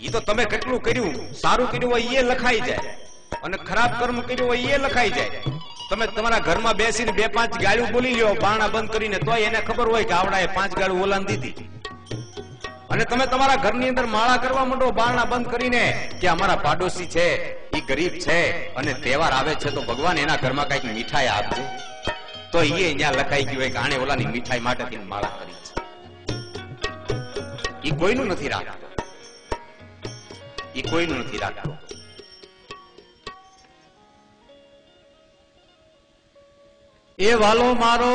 ઈ તો તમે કેટલું કર્યું, સારું કર્યું હોય એ લખાઈ જાય અને ખરાબ કર્મ કર્યું હોય એ લખાઈ જાય. તમે તમારા ઘરમાં બેસીને 2-5 ગાળું બોલી લ્યો બારણા બંધ કરીને, તોય એને ખબર હોય કે આવડાએ 5 ગાળું ઓલાન દીધી. અને તમે તમારા ઘરની અંદર માળા કરવા માંડો બારણા બંધ કરીને કે અમારા પાડોશી છે, ઈ ગરીબ છે અને તહેવાર આવે છે તો ભગવાન એના ઘરમાં કઈક મીઠાઈ આપજો, તો એ અહીંયા લખાઈ ગયું હોય કે આણે ઓલાની મીઠાઈ માટે માળા કરી છે. ઈ કોઈનું નથી રાખતો, ઈ કોઈનું નથી રાખતો. એ વાલો મારો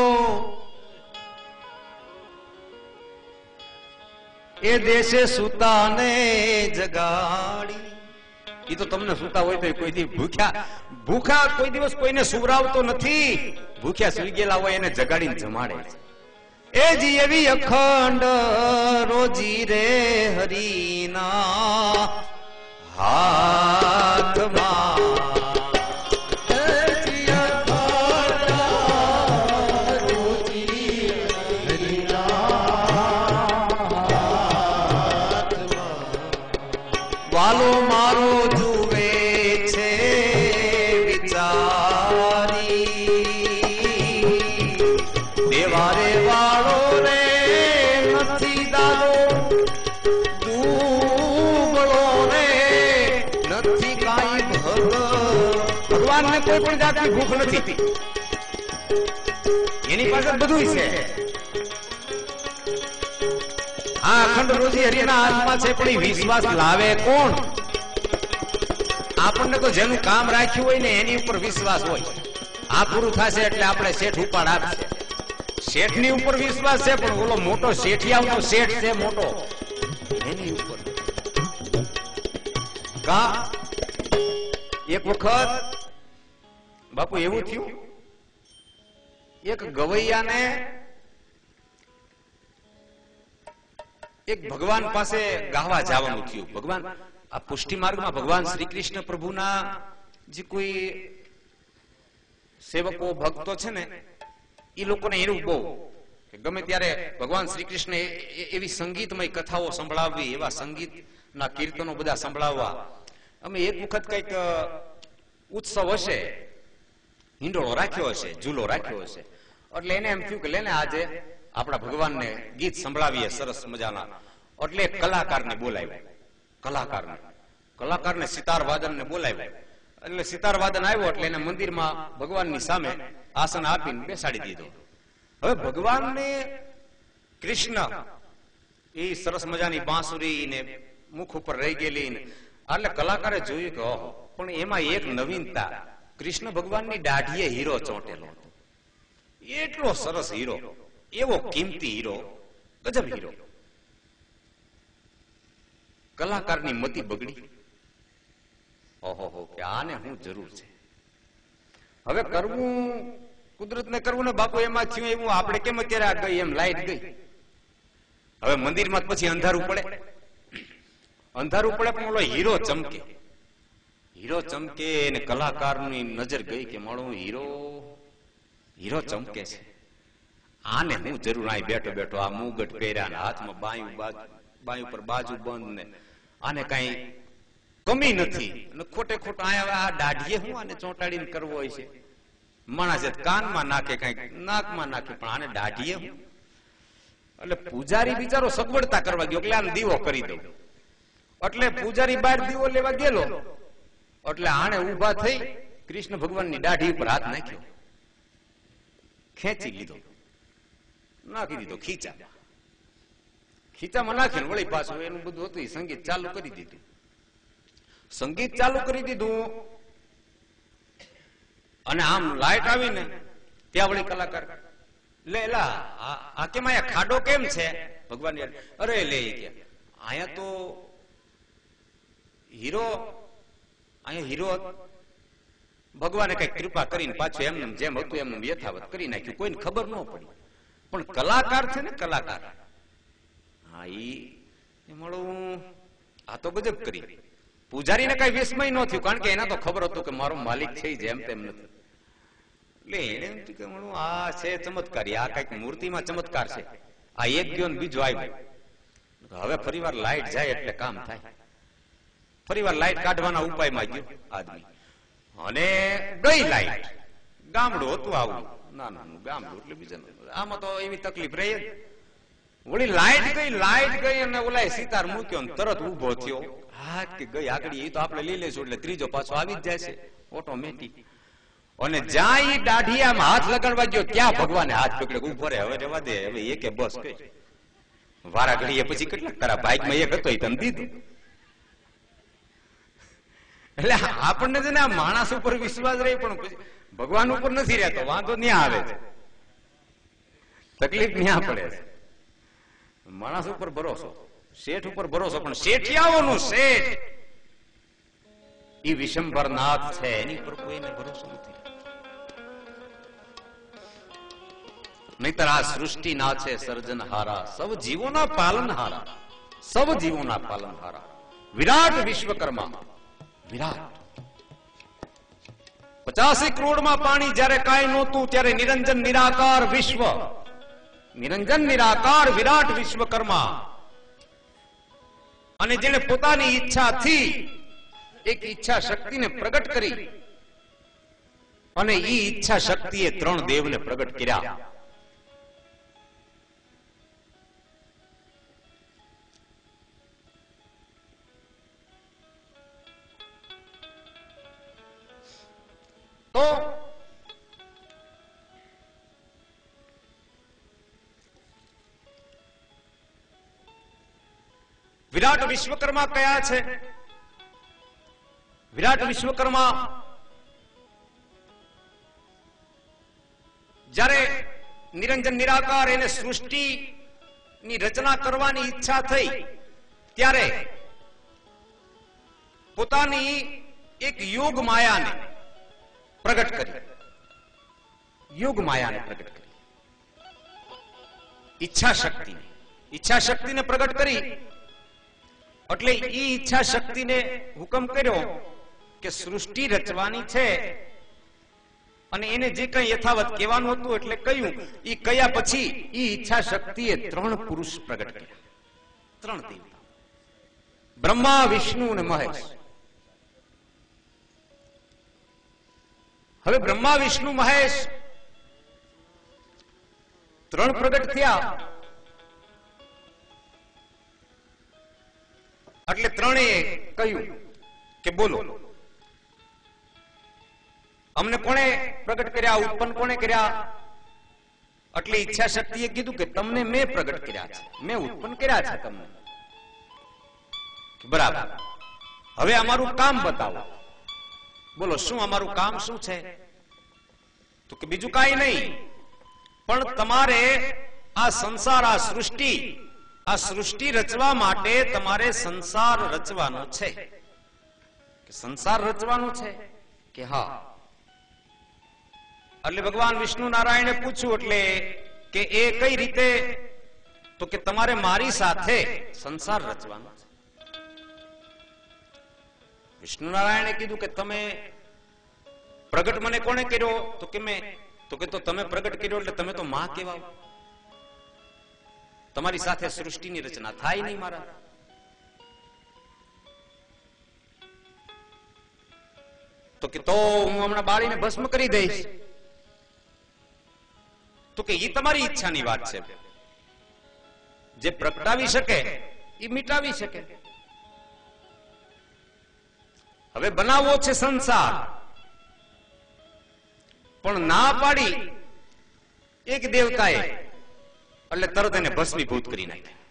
એ દેશે સુતા ને જગાડી. ઈ તો તમને સુતા હોય તો કોઈ દી ભૂખા કોઈ દિવસ કોઈને સુવરાવતો નથી. ભૂખ્યા સુઈ ગયેલા હોય એને જગાડીને જમાડે છે. એ જી એવી અખંડ રોજી રે હરીના હાથમાં. વાલો મારો જુએ છે વિચારી, દેવારે વાળો રે નથી દાદો, દુબળો રે નથી કાંઈ ભગવાનને કોઈ પણ જાતની ભૂખ નથી, એની પાસે બધું છે. આ અખંડ રોજી હરિના હાથમાં છે, પણ વિશ્વાસ લાવે કોણ? આપણને તો જેનું કામ રાખ્યું હોય ને એની ઉપર વિશ્વાસ હોય. આ પૂરું થશે એટલે આપણે શેઠ ઉપાડ આપશે. શેઠની ઉપર વિશ્વાસ છે, પણ ઓલો મોટો શેઠિયાનો શેઠ છે મોટો, એની ઉપર કા. એક વખત બાપુ એવું થયું, એક ગવૈયાને એક ભગવાન પાસે ગાવા જવાનું થયું. ભગવાન આ પુષ્ટિ માર્ગમાં ભગવાન શ્રી કૃષ્ણ પ્રભુના જે કોઈ સેવકો ભક્તો છે ને એ લોકોને એવું બહુ ગમે ત્યારે ભગવાન શ્રી કૃષ્ણ એવી સંગીતમય કથાઓ સંભળાવવી, એવા સંગીતના કીર્તનો બધા સંભળાવવા. અમે એક વખત કઈક ઉત્સવ હશે, હિંડોળો રાખ્યો હશે, ઝૂલો રાખ્યો હશે, એટલે એને એમ થયું કે લેને આજે આપણા ભગવાનને ગીત સંભળાવીએ સરસ મજાના. એટલે કલાકારને બોલાવ્યા, કલાકારને સિતાર વાદનને બોલાવ્યા. એટલે સિતાર વાદન આવ્યો એટલે એને મંદિરમાં ભગવાનની સામે આસન આપીને બેસાડી દીધો. હવે ભગવાનને કૃષ્ણ એ સરસ મજાની બાંસુરી ને મુખ ઉપર રહી ગયેલી ને, એટલે કલાકારે જોયું કે ઓહો, પણ એમાં એક નવીનતા, કૃષ્ણ ભગવાનની દાઢીએ હીરો ચોંટેલો હતો. એટલો સરસ હીરો, એવો કિંમતી હીરો, ગજબ હીરો. કલાકારની મતિ બગડી. ઓહો, કે આને હું જરૂર છે. હવે કરવું કુદરતને કરવું ને બાપુ, એમાં થયું એવું. આપણે કેમ અત્યારે આ ગઈ એમ લાઈટ ગઈ, હવે મંદિરમાં પછી અંધારું પડે, પણ ઓલો હીરો ચમકે, અને કલાકારની નજર ગઈ કે મારો હીરો ચમકે છે, આને હું જરૂર. અહીં બેઠો બેઠો આ મુગટ પહેર્યા, હાથમાં બાયું પર બાજુ બંધ ને, આને કઈ કમી નથી. અને ખોટે ખોટો આ દાઢીએ હું આને ચોંટાડીને કરવો હોય છે. માણસ કાનમાં નાખે, કઈક નાકમાં નાખે, પણ આને દાઢીએ હું. એટલે પૂજારી બિચારો સગવડતા કરવા ગયો, એટલે આને દીવો કરી દઉં. એટલે પૂજારી બહાર દીવો લેવા ગયેલો, એટલે આને ઉભા થઈ કૃષ્ણ ભગવાનની દાઢી ઉપર હાથ નાખ્યો, ખેંચી લીધો, નાખી દીધો ખીચામાં નાખીને વળી પાછું એનું બધું હતું સંગીત ચાલુ કરી દીધું. અને આમ લાઈટ આવીને ત્યાં વળી કલાકાર લેલા આ કેમ અહીંયા ખાડો કેમ છે ભગવાન? અરે લે ગયા અહીંયા તો હીરો ભગવાને કઈ કૃપા કરીને પાછું એમને જેમ હતું એમનું યથાવત કરી નાખ્યું, કોઈને ખબર ન પડી. પણ કલાકાર છે ને, કલાકાર, હા એ મળું આ તો ગજબ કરી. પૂજારીને કઈ વિસ્મય ન થયું, કારણ કે એના તો ખબર હતું કે મારો માલિક છે જેમ તેમ નથી. એટલે એને એમ થયું કે મળું આ છે ચમત્કારી, આ કઈક મૂર્તિમાં ચમત્કાર છે. આ એક ગયો ને બીજો આવ્યો, હવે ફરી વાર લાઈટ જાય એટલે કામ થાય. ફરી વાર લાઈટ કાઢવાના ઉપાયમાં ગયો આદમી, અને ગઈ લાઈટ. ગામડું હતું આવું નાનું ગામડું, એટલે બીજા આમાં તો એવી તકલીફ રહી જ. વળી લાઈટ ગઈ અને ઓલા સિતાર મૂક્યો ને તરત ઉભો થયો. હા કે ગઈ આગળ, એ તો આપણે લઈ લેશું એટલે ત્રીજો પાછો આવી જ જાય છે ઓટોમેટિક. અને જ્યાં ઈ દાઢિયામાં હાથ લગાડવા ગયો ત્યાં ભગવાને હાથ પકડ્યો, ઉભો રે હવે રેવા દે, હવે એકે બસ કઈ વારા ઘડીએ પછી કેટલાક તારા બાઇકમાં એક હતો એ તને દીધું. એટલે આપણને છે ને આ માણસ ઉપર વિશ્વાસ રહે પણ ભગવાન ઉપર નથી રહેતો, વાંધો ન્યા આવે છે, તકલીફ ન્યા પડે છે. માણસ ઉપર ભરોસો, શેઠ ઉપર ભરોસો, પણ શેઠિયાઓનું શેઠ ઈ વિશંભરનાથ છે, એની પર કોઈને ભરોસો નથી. નહીતર આ સૃષ્ટિ ના છે સર્જનહારા, સૌ જીવોના પાલનહારા, સૌ જીવોના પાલનહારા, વિરાટ વિશ્વકર્મા. વિરાટ 50 કરોડમાં પાણી જયારે કાંઈ નહોતું ત્યારે નિરંજન નિરાકાર વિશ્વ, નિરંજન નિરાકાર વિરાટ વિશ્વકર્મા. અને જેને પોતાની ઈચ્છાથી એક ઈચ્છા શક્તિને પ્રગટ કરી, અને ઈ ઈચ્છા શક્તિએ 3 દેવને પ્રગટ કર્યા. તો વિરાટ વિશ્વકર્મા કયા છે? વિરાટ વિશ્વકર્મા જ્યારે નિરંજન નિરાકાર એને સૃષ્ટિની રચના કરવાની ઈચ્છા થઈ ત્યારે પોતાની એક યોગ માયાને પ્રગટ કરી, યોગ માયાને પ્રગટ કરી, ઈચ્છા શક્તિને પ્રગટ કરી. એટલે ઈ ઈચ્છા શક્તિને હુકમ કર્યો કે સૃષ્ટિ રચવાની છે, અને એને જે કઈ યથાવત કહેવાનું હતું એટલે કહ્યું. ઈ કયા પછી ઈ ઈચ્છા શક્તિએ 3 પુરુષ પ્રગટ કર્યા, 3 દેવતા, બ્રહ્મા, વિષ્ણુ અને મહેશ. હવે બ્રહ્મા, વિષ્ણુ, મહેશ 3 પ્રગટ થયા. એટલે 3એ કહ્યું કે બોલો, અમને કોણે પ્રગટ કર્યા, ઉત્પન્ન કોણે કર્યા? એટલે ઈચ્છા શક્તિએ કીધું કે તમને મેં પ્રગટ કર્યા છે, મેં ઉત્પન્ન કર્યા છે તમને. બરાબર, હવે અમારું કામ બતાવો. બોલો શું અમારું કામ શું છે? તો કે બીજું કાંઈ નહીં, પણ તમારે આ સંસાર, આ સૃષ્ટિ રચવા માટે તમારે સંસાર રચવાનો છે. કે સંસાર રચવાનો છે કે હા? એટલે ભગવાન વિષ્ણુ નારાયણે પૂછ્યું એટલે કે એ કઈ રીતે? તો કે તમારે મારી સાથે સંસાર રચવાનો છે. વિષ્ણુ નારાયણે કીધું કે તમે પ્રગટ મને કોણે કર્યો? તો કે મેં. તો કે તો તમે પ્રગટ કર્યો એટલે તમે તો માં કહેવાઓ, તમારી સાથે સૃષ્ટિની રચના થાય નહીં મારા. તો કે તો હું હમણાં બાળીને ભસ્મ કરી દઈશ. તો કે એ તમારી ઈચ્છાની વાત છે, જે પ્રગટાવી શકે એ મિટાવી શકે. હવે બનાવવો છે સંસાર, પણ ના પાડી એક દેવતાએ, એટલે તરત એને ભસ્મીભૂત કરી નાખ્યા.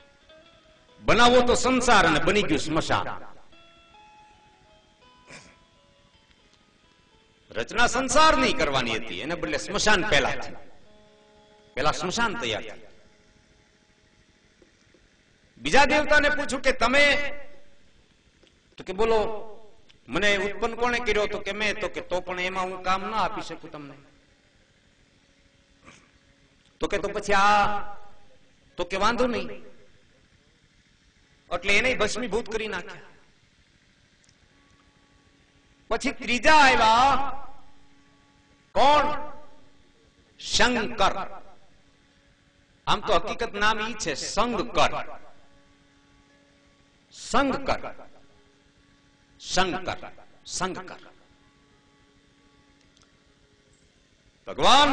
બનાવો તો સંસાર અને બની ગયું સ્મશાન. રચના સંસાર નહીં કરવાની હતી, એને બદલે સ્મશાન પેલા સ્મશાન તૈયાર થયું. બીજા દેવતાને પૂછ્યું કે તમે? તો કે બોલો મને ઉત્પન્ન કોણે કર્યો? તો કે મેં. તો કે તો પણ એમાં હું કામ ના આપી શકું તમને. તો કે તો પછી આ? તો કે વાંધો નહીં. એટલે એને ભસ્મીભૂત કરી નાખ્યા. પછી ત્રીજા આવ્યા, કોણ? શંકર. આમ તો હકીકત નામ ઈ છે સંગકર. સંગકર શંકર શંકર. ભગવાન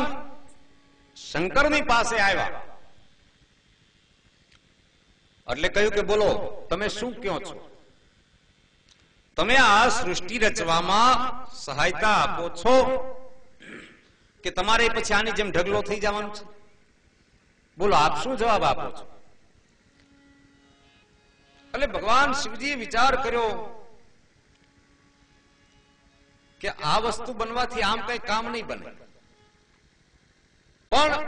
શંકરની પાસે આવ્યા એટલે કહ્યું કે બોલો તમે શું કહો છો? તમે આ સૃષ્ટિ રચવામાં સહાયતા આપો છો કે તમારે પછી આની જેમ ઢગલો થઈ જવાનું છે? બોલો આપ શું જવાબ આપો છો? એટલે ભગવાન શિવજીએ વિચાર કર્યો કે આ વસ્તુ બનવાથી આમ કઈ કામ નહીં બને, પણ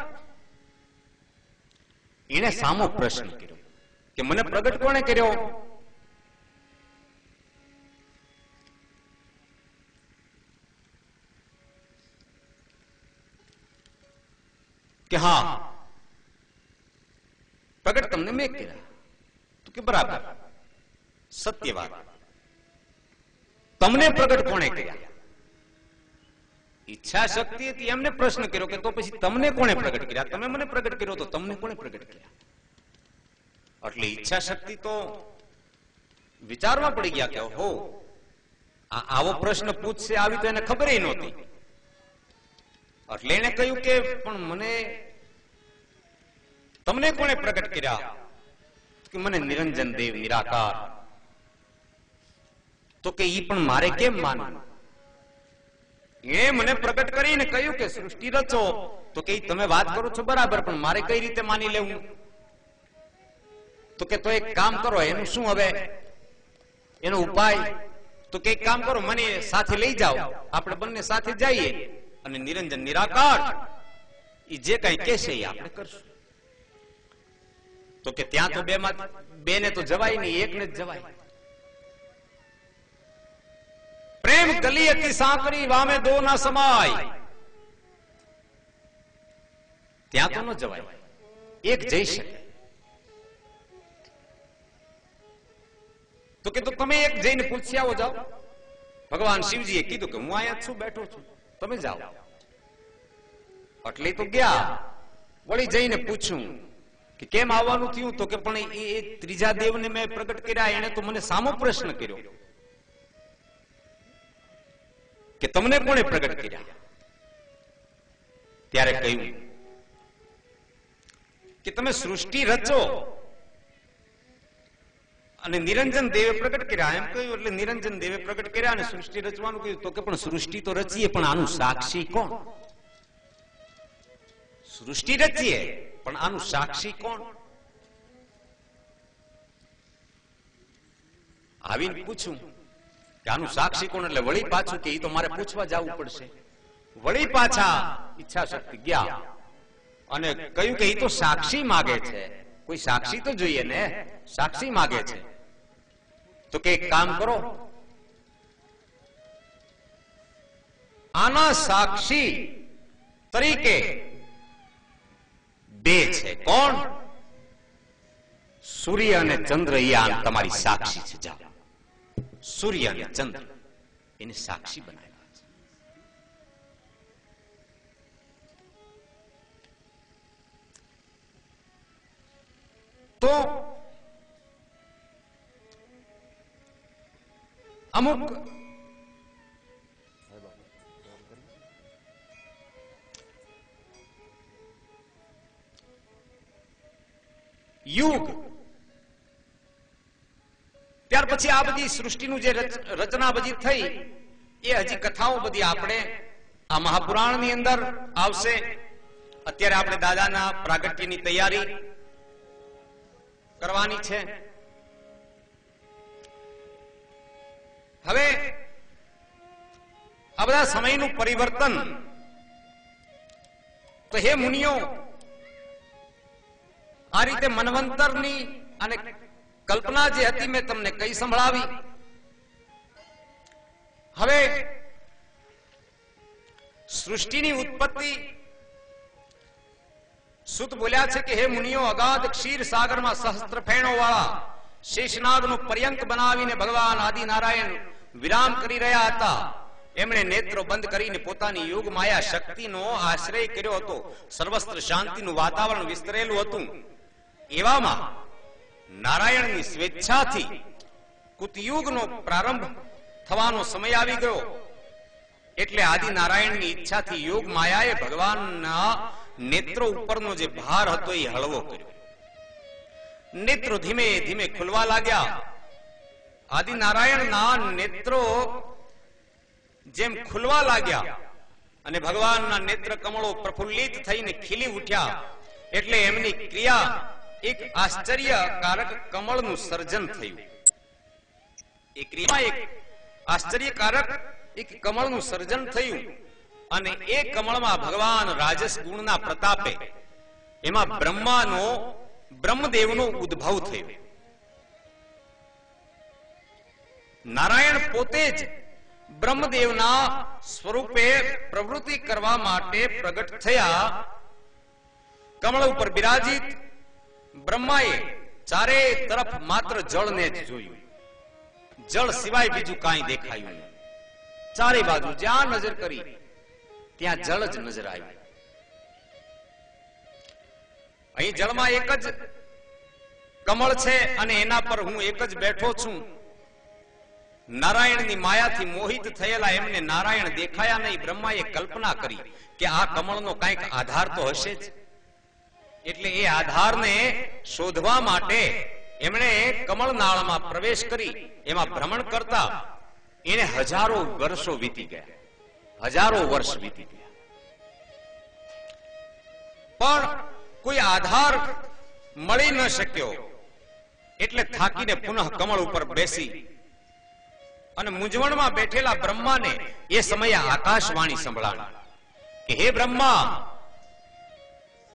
એને સામો પ્રશ્ન કર્યો કે મને પ્રગટ કોણે કર્યો? કે હા પ્રગટ તમને મેં કર્યા. તો કે બરાબર, સત્ય વાત. તમને પ્રગટ કોણે કર્યા? ઈચ્છા શક્તિ હતી એમને પ્રશ્ન કર્યો કે તો પછી તમને કોણે પ્રગટ કર્યા? તમે મને પ્રગટ કર્યો તો તમને કોણે પ્રગટ કર્યા? એટલે ઈચ્છા શક્તિ તો વિચારવા પડી ગયા કે હો આવો પ્રશ્ન પૂછશે આવી તો એને ખબર નહોતી. એટલે એને કહ્યું કે પણ મને તમને કોણે પ્રગટ કર્યા? કે મને નિરંજન દેવ નિરાકાર. તો કે ઈ પણ મારે કેમ માનવું? એ મને પ્રગટ કરીને કહ્યું કે સૃષ્ટિ રચો. તો કે તમે વાત કરો છો બરાબર, પણ મારે કઈ રીતે માની લેવું? તો કે તો એક કામ કરો, એનું શું હવે એનો ઉપાય? તો કે એક કામ કરો, મને સાથે લઈ જાઓ, આપણે બંને સાથે જઈએ અને નિરંજન નિરાકાર ઈ જે કઈ કહેશે એ આપણે કરશું. તો કે ત્યાં તો બે ને તો જવાય નહીં, એકને જ જવાય. પ્રેમ ગલી અતિ સાંકરી વામે દો ના સમાય. ત્યાં તો ન જવાય, એક જઈ શકે. તો કે તો તમે એક જઈને પૂછી આવો, જાઓ. ભગવાન શિવજીએ કીધું કે હું અહીંયા છું, બેઠો છું, તમે જાઓ. એટલે તો ગયા. વળી જઈને પૂછ્યું કે કેમ આવવાનું થયું? તો કે પણ એ ત્રીજા દેવને મેં પ્રગટ કર્યા, એને તો મને સામો પ્રશ્ન કર્યો કે તમને કોણે પ્રગટ કર્યા? ત્યારે કહ્યું કે તમે સૃષ્ટિ રચો અને નિરંજન દેવે પ્રગટ કર્યા, એમ કહ્યું. એટલે નિરંજન દેવે પ્રગટ કર્યા અને સૃષ્ટિ રચવાનું કહ્યું. તો કે પણ સૃષ્ટિ તો રચીએ, પણ આનું સાક્ષી કોણ? સૃષ્ટિ રચીએ પણ આનું સાક્ષી કોણ? આવીને પૂછું કે આનું સાક્ષી કોણ? એટલે વળી પાછું કે એ તો મારે પૂછવા જવું પડશે. વળી પાછા ઈચ્છા શક્તિ ગયા અને કહ્યું કે એ તો સાક્ષી માગે છે, કોઈ સાક્ષી તો જોઈએ ને, સાક્ષી માગે છે. તો કે એક કામ કરો, આના સાક્ષી તરીકે બે છે. કોણ? સૂર્ય અને ચંદ્ર. એ તમારી સાક્ષી છે. જાઓ, સૂર્ય અને ચંદ્ર એને સાક્ષી બનાવ્યા છે. તો અમુક યુગ ત્યાર પછી આ બધી સૃષ્ટિનું જે રચના બધી થઈ એ હજી કથાઓ બધી આપણે આ મહાપુરાણની અંદર આવશે. અત્યારે આપણે દાદાના પ્રાગટ્યની તૈયારી કરવાની છે. હવે આ બધા સમયનું પરિવર્તન. તો હે મુનિઓ, આ રીતે મન્વંતરની અને કલ્પના જે હતી મેં તમને કઈ સંભળાવી. હવે સૃષ્ટિની ઉત્પત્તિ સુત બોલ્યા છે કે હે મુનિઓ, અગાધ ક્ષીર સાગરમાં સહસ્ત્ર ફેણો વાળા શેષનાગનું પર્યંક બનાવીને ભગવાન આદિ નારાયણ વિરામ કરી રહ્યા હતા. એમણે નેત્રો બંધ કરીને પોતાની યોગ માયા શક્તિનો આશ્રય કર્યો હતો. સર્વસ્ત્ર શાંતિનું વાતાવરણ વિસ્તરેલું હતું. એવામાં નારાયણની સ્વેચ્છાથી કુતયુગનો પ્રારંભ થવાનો સમય આવી ગયો એટલે આદિનારાયણની ઈચ્છાથી યોગ માયાએ ભગવાનના નેત્રો ઉપરનો જે ભાર હતો એ હળવો કર્યો. નેત્રો ધીમે ધીમે ખુલવા લાગ્યા. આદિનારાયણના નેત્રો જેમ ખુલવા લાગ્યા અને ભગવાનના નેત્ર કમળો પ્રફુલ્લિત થઈને ખીલી ઉઠ્યા એટલે એમની ક્રિયા એક આશ્ચર્યકારક કમળનું સર્જન થયું. એ ક્રિયામાં એક આશ્ચર્યકારક એક કમળનું સર્જન થયું અને એ કમળમાં ભગવાન રાજસ ગુણના પ્રતાપે એમાં બ્રહ્મદેવનો ઉદ્ભવ થયો. નારાયણ પોતે જ બ્રહ્મદેવના સ્વરૂપે પ્રવૃત્તિ કરવા માટે પ્રગટ થયા. કમળ ઉપર બિરાજિત બ્રહ્માએ ચારે તરફ માત્ર જળને જ જોયું. જળ સિવાય બીજું કાંઈ દેખાયું નહીં. ચારે બાજુ જ્યાં નજર કરી ત્યાં જળ જ નજર આવ્યું. અહીં જળમાં એક જ કમળ છે અને એના પર હું એક જ બેઠો છું. નારાયણની માયાથી મોહિત થયેલા એમને નારાયણ દેખાયા નહીં. બ્રહ્માએ કલ્પના કરી કે આ કમળનો કંઈક આધાર તો હશે જ. એટલે એ આધારને શોધવા માટે એમણે કમળનાળમાં પ્રવેશ કરી એમાં ભ્રમણ કરતા એને હજારો વર્ષો વીતી ગયા. હજારો વર્ષ વીતી ગયા પણ કોઈ આધાર મળી ન શક્યો. એટલે થાકીને પુનઃ કમળ ઉપર બેસી અને મૂંઝવણમાં બેઠેલા બ્રહ્માને એ સમયે આકાશવાણી સંભળાણી કે હે બ્રહ્મા,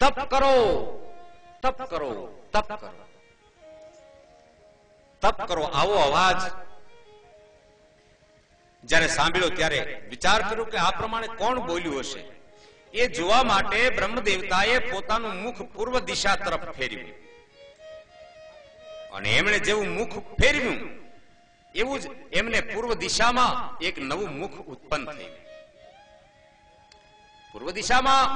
તપ કરો, તપ કરો, તપ કરો, તપ કરો. આવો અવાજ જ્યારે સાંભળ્યો ત્યારે વિચાર કર્યો કે આ પ્રમાણે કોણ બોલ્યું હશે. એ જોવા માટે બ્રહ્મદેવતાએ પોતાનું મુખ પૂર્વ દિશા તરફ ફેરવ્યું અને એમણે જેવું મુખ ફેરવ્યું એવું જ એમને પૂર્વ દિશામાં એક નવું મુખ ઉત્પન્ન થયું. પૂર્વ દિશામાં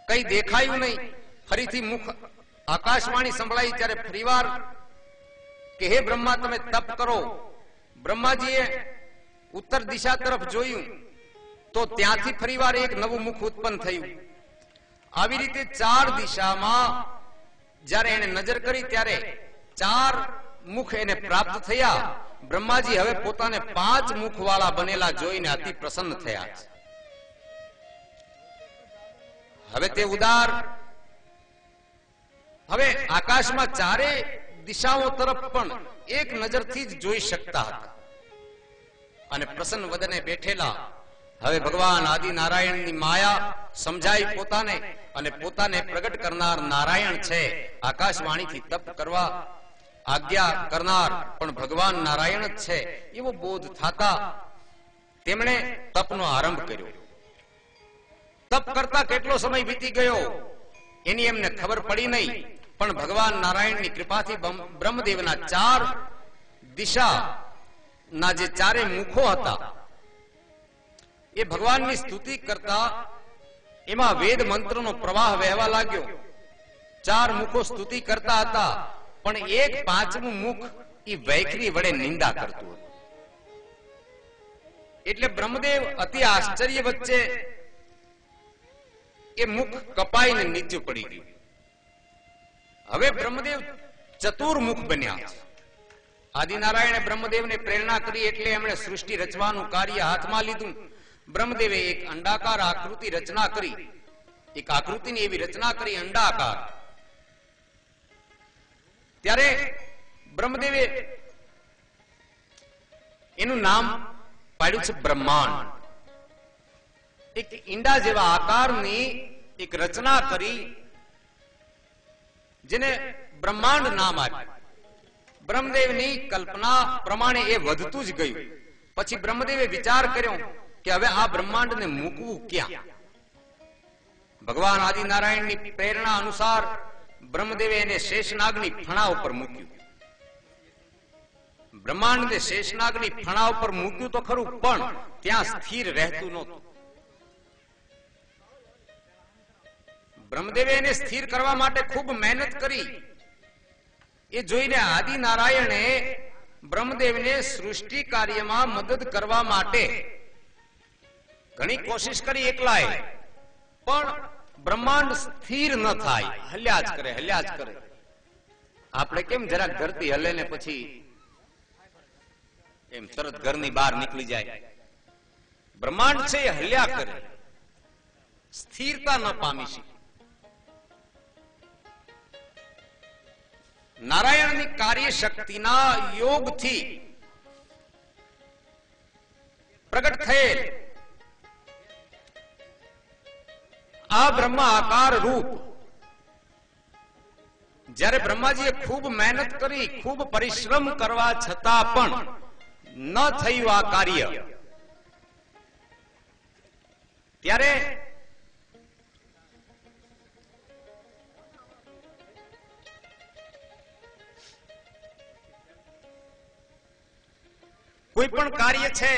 કઈ દેખાયું નહીં. ફરીથી મુખ આકાશવાણી સંભળાઈ ત્યારે ફરીવાર કે હે બ્રહ્મા, તમે તપ કરો. બ્રહ્માજીએ ઉત્તર દિશા તરફ જોયું તો ત્યાંથી ફરીવાર એક નવું મુખ ઉત્પન્ન થયું. આવી રીતે ચાર દિશામાં જ્યારે એને નજર કરી ત્યારે ચાર મુખ એને પ્રાપ્ત થયા. બ્રહ્માજી હવે પોતાને 5 મુખ વાળા બનેલા જોઈને અતિ પ્રસન્ન થયા છે. હવે તે ઉદાર હવે આકાશમાં ચારે દિશાઓ તરફ પણ એક નજરથી જ જોઈ શકતા હતા અને પ્રસન્ન વદને બેઠેલા હવે ભગવાન આદિનારાયણની માયા સમજાઈ પોતાને અને પોતાને પ્રગટ કરનાર નારાયણ છે. આકાશવાણીથી તપ કરવા આજ્ઞા કરનાર પણ ભગવાન નારાયણ જ છે એવો બોધ થતા તેમણે તપનો આરંભ કર્યો. તપ કરતા કેટલો સમય વીતી ગયો એની એમને ખબર પડી નહીં. પણ ભગવાન નારાયણની કૃપાથી બ્રહ્મદેવના 4 દિશાના જે ચારે મુખો હતા એ ભગવાનની સ્તુતિ કરતા એમાં વેદ મંત્રનો પ્રવાહ વહેવા લાગ્યો. 4 મુખો સ્તુતિ કરતા હતા પણ એક 5મું મુખ એ વૈખરી વડે નિંદા કરતું હતું. એટલે બ્રહ્મદેવ અતિ આશ્ચર્ય વચ્ચે એ મુખ કપાઈને નીચે પડી ગયું. હવે બ્રહ્મદેવ ચતુર્મુખ બન્યા છે. આદિનારાયણે બ્રહ્મદેવને પ્રેરણા કરી એટલે એમણે સૃષ્ટિ રચવાનું કાર્ય હાથમાં લીધું. બ્રહ્મદેવે એક અંડાકાર આકૃતિ રચના કરી. એક આકૃતિની એવી રચના કરી અંડાકાર. ત્યારે બ્રહ્મદેવે એનું નામ પાડ્યું છે બ્રહ્માંડ. એક ઈંડા જેવા આકારની એક રચના કરી જેને બ્રહ્માંડ નામ આપ્યું. બ્રહ્મદેવની કલ્પના પ્રમાણે એ વધતું જ ગયું. પછી બ્રહ્મદેવે વિચાર કર્યો કે હવે આ બ્રહ્માંડને મૂકવું ક્યાં. ભગવાન આદિનારાયણની પ્રેરણા અનુસાર બ્રહ્મદેવે એને શેષનાગની ફણા ઉપર મૂક્યું. બ્રહ્માંડને શેષનાગની ફણા ઉપર મૂક્યું તો ખરું પણ ત્યાં સ્થિર રહેતું નહોતું. બ્રહ્મદેવે એને સ્થિર કરવા માટે ખૂબ મહેનત કરી. એ જોઈને આદિનારાયણે બ્રહ્મદેવને સૃષ્ટિ કાર્યમાં મદદ કરવા માટે ઘણી કોશિશ કરી એકલાએ, પણ બ્રહ્માંડ સ્થિર ન થાય, હલ્યા જ કરે, હલ્યા જ કરે. આપણે કેમ જરાક ધરતી હલે ને પછી એમ તરત ઘરની બહાર નીકળી જાય, બ્રહ્માંડ છે એ હલ્યા કરે, સ્થિરતા ન પામી છે. નારાયણની કાર્ય શક્તિના યોગથી પ્રગટ થયેલ આ બ્રહ્મા આકાર રૂપ જ્યારે બ્રહ્માજીએ ખૂબ મહેનત કરી, ખૂબ પરિશ્રમ કરવા છતાં પણ ન થયું આ કાર્ય, ત્યારે કોઈ પણ કાર્ય છે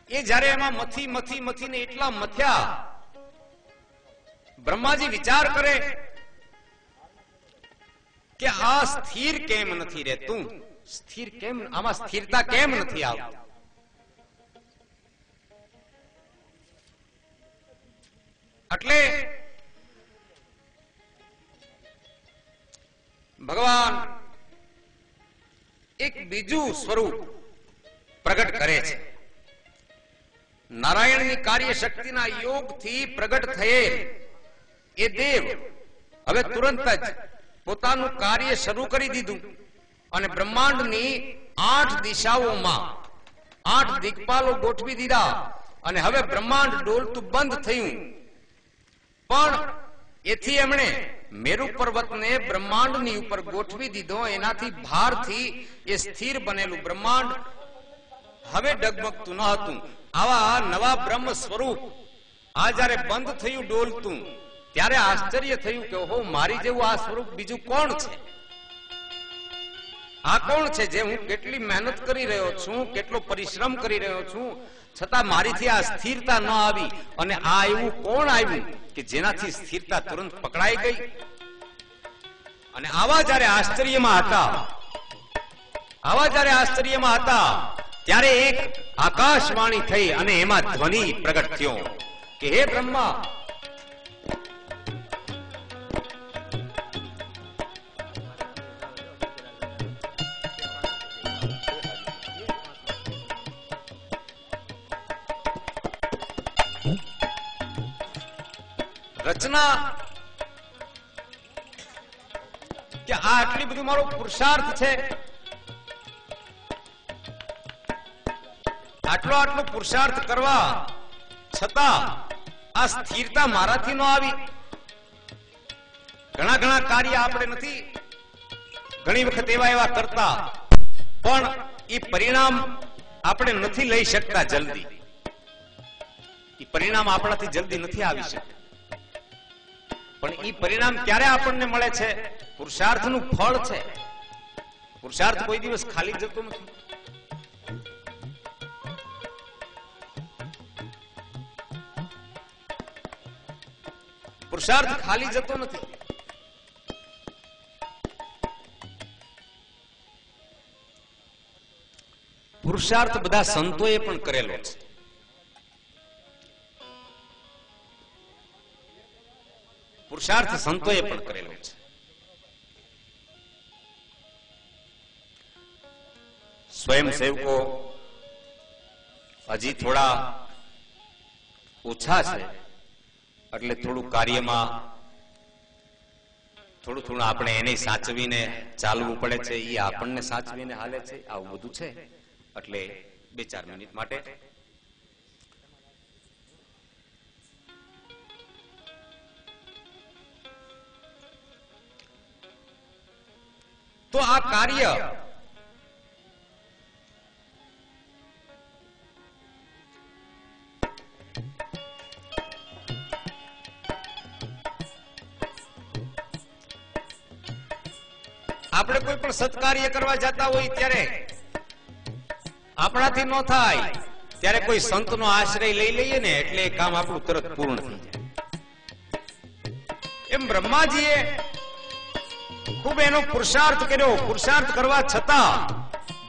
એ જયારે એમાં મથીને એટલા મથ્યા, બ્રહ્માજી વિચાર કરે કે આ સ્થિર કેમ નથી રહેતું, સ્થિર કેમ, આમાં સ્થિરતા કેમ નથી આવતી. એટલે ભગવાન એક બીજું સ્વરૂપ પ્રગટ કરે છે. નારાયણની કાર્ય શક્તિના યોગથી પ્રગટ થયેલ એ દેવ હવે તુરંત જ પોતાનું કાર્ય શરૂ કરી દીધું અને બ્રહ્માંડની 8 દિશાઓમાં 8 દિક્પાલો ગોઠવી દીધા અને હવે બ્રહ્માંડ ડોલતું બંધ થયું. પણ એથી એમણે મેરુ પર્વતને બ્રહ્માંડની ઉપર ગોઠવી દીધો. એનાથી ભારથી એ સ્થિર બનેલું બ્રહ્માંડ હવે ડગમગતું ન હતું. આવા નવા બ્રહ્મ સ્વરૂપ આ જયારે બંધ થયું ડોલતું, ત્યારે આશ્ચર્ય થયું કે ઓહો, મારી જેવું આ સ્વરૂપ બીજું કોણ છે? આ કોણ છે જે હું કેટલી મહેનત કરી રહ્યો છું, કેટલો પરિશ્રમ કરી રહ્યો છું, છતાં મારીથી આ સ્થિરતા ન આવી, અને આ એવું કોણ આવ્યું કે જેનાથી સ્થિરતા તુરંત પકડાઈ ગઈ? અને આવા જયારે આશ્ચર્યમાં હતા ત્યારે એક આકાશવાણી થઈ અને એમાં ધ્વનિ પ્રગટ થયો કે હે બ્રહ્મા, રચના કે આ આટલી બધું મારો પુરુષાર્થ છે, આટલો પુરુષાર્થ કરવા છતાં આ સ્થિરતા મારાથી ન આવી. ઘણા કાર્ય આપણે નથી ઘણી વખત એવા કરતા, પણ એ પરિણામ આપણે નથી લઈ શકતા જલ્દી. એ પરિણામ આપણાથી જલ્દી નથી આવી શકતા. પણ એ પરિણામ ક્યારે આપણને મળે છે? પુરુષાર્થનું ફળ છે. પુરુષાર્થ કોઈ દિવસ ખાલી જતો નથી. પુરુષાર્થ ખાલી જતો નથી. પુરુષાર્થ બધા સંતોએ પણ કરેલો છે. પુરુષાર્થ સંતોએ પણ કરેલો છે. સ્વયંસેવકો હજી થોડા ઓછા છે, એટલે થોડું કાર્યમાં થોડું આપણે એને સાચવીને ચાલવું પડે છે. એ આપણને સાચવીને હાલે છે. આવું બધું છે. એટલે 2-4 મિનિટ માટે તો આ કાર્ય આપણે કોઈ પણ સત્કાર્ય કરવા જતા હોય ત્યારે આપણાથી ન થાય, ત્યારે કોઈ સંતનો આશ્રય લઈ લઈએ ને એટલે કામ આપણું તરત પૂર્ણ થઈ જાય. એમ બ્રહ્માજીએ ખૂબ એનો પુરુષાર્થ કર્યો, પુરુષાર્થ કરવા છતાં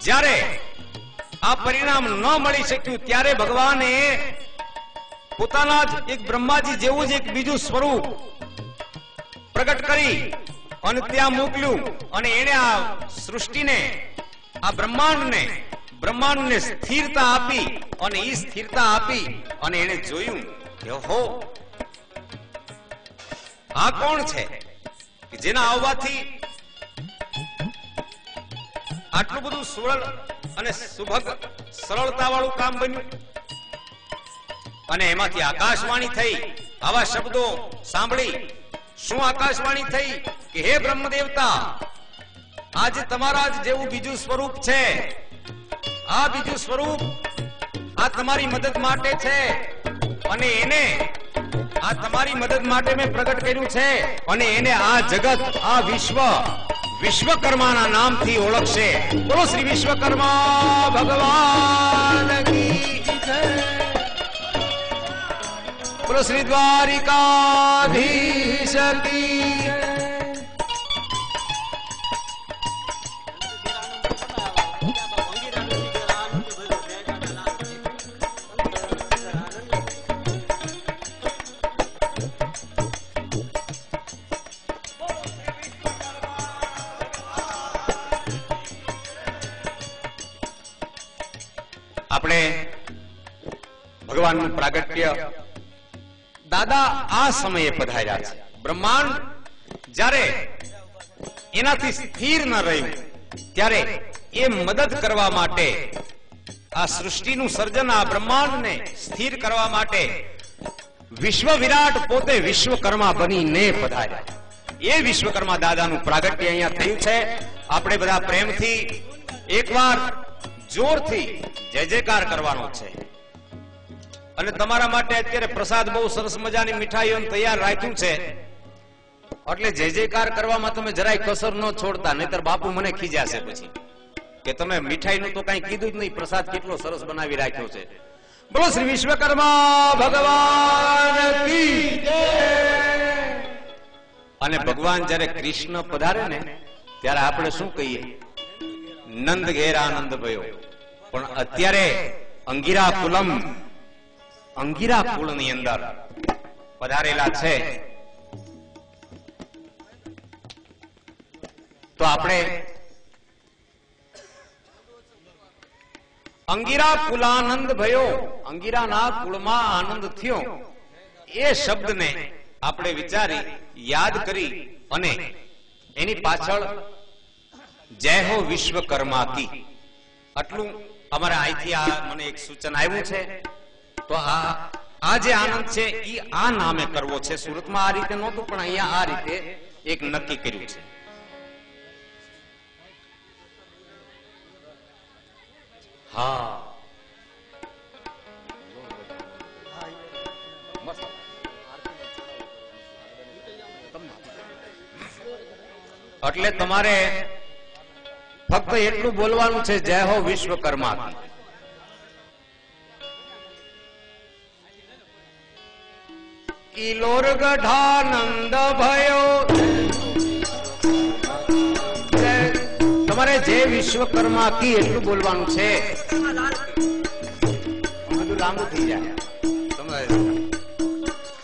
જ્યારે આ પરિણામ ન મળી શક્યું ત્યારે ભગવાને પોતાના જ એક બ્રહ્માજી જેવું જ એક બીજું સ્વરૂપ પ્રગટ કરી અને ત્યાં મોકલ્યું અને એને આ સૃષ્ટિને, આ બ્રહ્માંડને સ્થિરતા આપી અને એ સ્થિરતા આપી અને એને જોયું કે હો, આ કોણ છે કે જેના આવવાથી આટલું બધું સરળ અને સુભગ સરળતા વાળું કામ બન્યું. અને એમાંથી આકાશવાણી થઈ. આવા શબ્દો સાંભળી શું આકાશવાણી થઈ કે હે બ્રહ્મ દેવતા, આજે તમારા જ જેવું બીજું સ્વરૂપ છે. આ બીજું સ્વરૂપ આ તમારી મદદ માટે છે અને એને આ તમારી મદદ માટે મેં પ્રગટ કર્યું છે અને એને આ જગત, આ વિશ્વકર્માના નામથી ઓળખશે. બોલો શ્રી વિશ્વકર્મા ભગવાન કી જય. બોલો શ્રી દ્વારિકાધીશ કી જય. આપણે ભગવાનનું પ્રાગટ્ય દાદા આ સમયે પધાર્યા છે. બ્રહ્માંડ જ્યારે એનાથી સ્થિર ન રહ્યું ત્યારે એ મદદ કરવા માટે, આ સૃષ્ટિનું સર્જન, આ બ્રહ્માંડને સ્થિર કરવા માટે વિશ્વ વિરાટ પોતે વિશ્વકર્મા બનીને પધાર્યા. એ વિશ્વકર્મા દાદાનું પ્રાગટ્ય અહીંયા થયું છે. આપણે બધા પ્રેમથી એકવાર જોરથી જય જયકાર કરવાનો છે. અને તમારા માટે અત્યારે પ્રસાદ બહુ સરસ મજાની મીઠાઈઓ તૈયાર રાખ્યું છે, એટલે જય જયકાર કરવામાં તમે જરાય કસર ન છોડતા, નહીતર બાપુ મને ખીજાશે પછી કે તમે મીઠાઈનું તો કઈ કીધું જ નહીં, પ્રસાદ કેટલો સરસ બનાવી રાખ્યો છે. બોલો શ્રી વિશ્વકર્મા ભગવાન કી જય. અને ભગવાન જયારે કૃષ્ણ પધારે ને ત્યારે આપણે શું કહીએ? નંદ ઘેર આનંદ ભયો. પણ અત્યારે અંગીરા કુળની અંદર પધારેલા છે. તો આપણે અંગીરા કુલાનંદ ભયો, અંગીરાના કુળમાં આનંદ થયો, એ શબ્દને આપણે વિચારી યાદ કરી અને એની પાછળ જય હો વિશ્વકર્મા કી, આટલું અમારે અહીંથી આ મને એક સૂચન આવ્યું છે. તો આ જે આનંદ છે એ આ નામે કરવો છે. સુરતમાં આ રીતે નહોતું, પણ અહીંયા આ રીતે એક નક્કી કર્યું છે. હા, એટલે તમારે ફક્ત એટલું બોલવાનું છે, જય હો વિશ્વકર્મા કી. કિલોર ગઢાનંદ ભયો. તમારે જય વિશ્વકર્મા કી એટલું બોલવાનું છે. બધું લાંબુ થઈ જાય.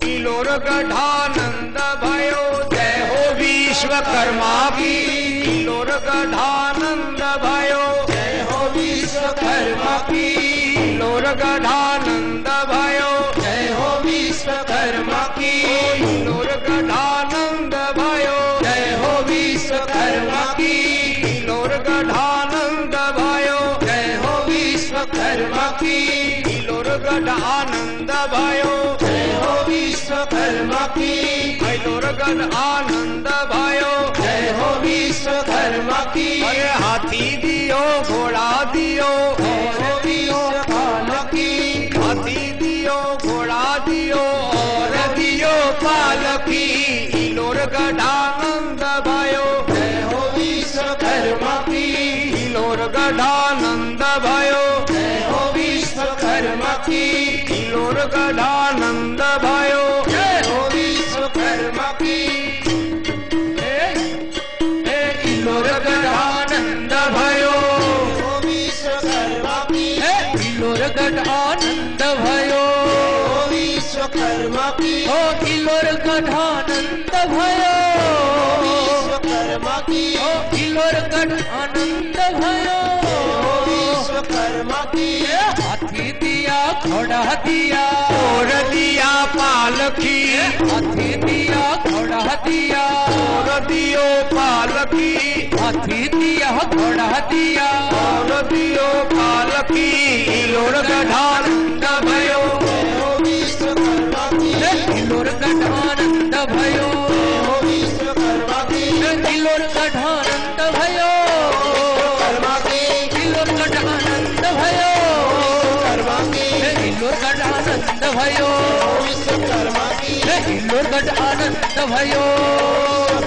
કિલોર ગઢાનંદ ભયો, જય હો વિશ્વકર્મા કી. કિલોર ગઢાનંદ ભયો, જય હો વિશ્વકર્મા કી. કિલોર ગઢાનંદ ભયો, જય હો વિશ્વકર્મા કી. કિલોર ગઢાનંદ ભયો, જય હો વિશ્વકર્મા કી. કિલોર ગઢાનંદ ભયો, જય હો વિશ્વકર્મા કી. કિલોર ગઢાનંદ ભયો, જય હો વિશ્વકર્મા કી. કિલોર ગઢાનંદ ભયો, જય હો વિશ્વકર્મા કી. અરે હાથી દિયો, ઘોડા દિયો, ઓર દિયો પાલકી. હાથી દિયો, ઘોડા દિયો, ઓર દિયો પાલકી. કિલોર ગઢાનંદ ભયો, જય હો વિશ્વકર્મા કી. કિલોર ગઢાનંદ ભયો, જય હો વિશ્વકર્મા કી. કિલોર ગઢાનંદ ભયો, જય હો વિશ્વકર્મા કી. ગઢાનંદ ભયો વિશ્વકર્મા કી કિલોર ગઢ આનંદ ભયો વિશ્વકર્મા કી હાથી દિયા ઘોડા દિયા ઓર દિયા પાલખી હાથી દિયા ઘોડા દિયા ઓર દિયો પાલખી હાથી દિયા ઘોડા દિયા ઓર દિયો પાલખી લોર ગઢાનંદ ભયો વિશ્વકર્મા કી કિલોર ગઢાનંદ ભયો વિશ્વકર્મા કી કિલોર ગઢાનંદ ભયો કર્મા કી કિલોર ગઢાનંદ ભયો કર્મા કી કિલોર ગઢાનંદ ભયો વિશ્વકર્મા કી કિલોર ગઢાનંદ ભયો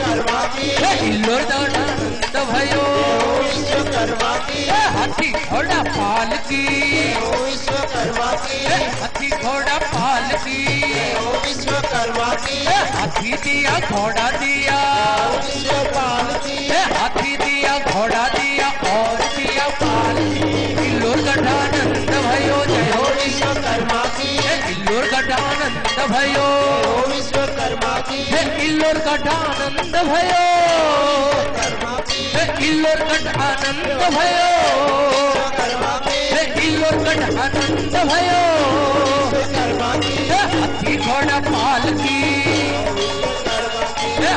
કર્મા કી કિલોર ગઢાનંદ ભયો વિશ્વકર્મા કી હાથી ઘોડા પાલકી વિશ્વકર્મા કી હાથી ઘોડા પાલકી વિશ્વકર્મા કી હાથી દિયા ઘોડા દિયા વિશ્વપાલ કી हाथी दिया घोड़ा दिया और दिया पाल किल्लोर गढ़ानंद भयो जय हो विश्वकर्मा કી किल्लोर गढ़ानंद भयो વિશ્વકર્મા કી किल्लोर गढ़ानंद भयो કર્મા કી किल्लोर गढ़ानंद भयो કર્મા કી किल्लोर गढ़ानंद भयो કર્મા કી हाथी घोड़ा पालकी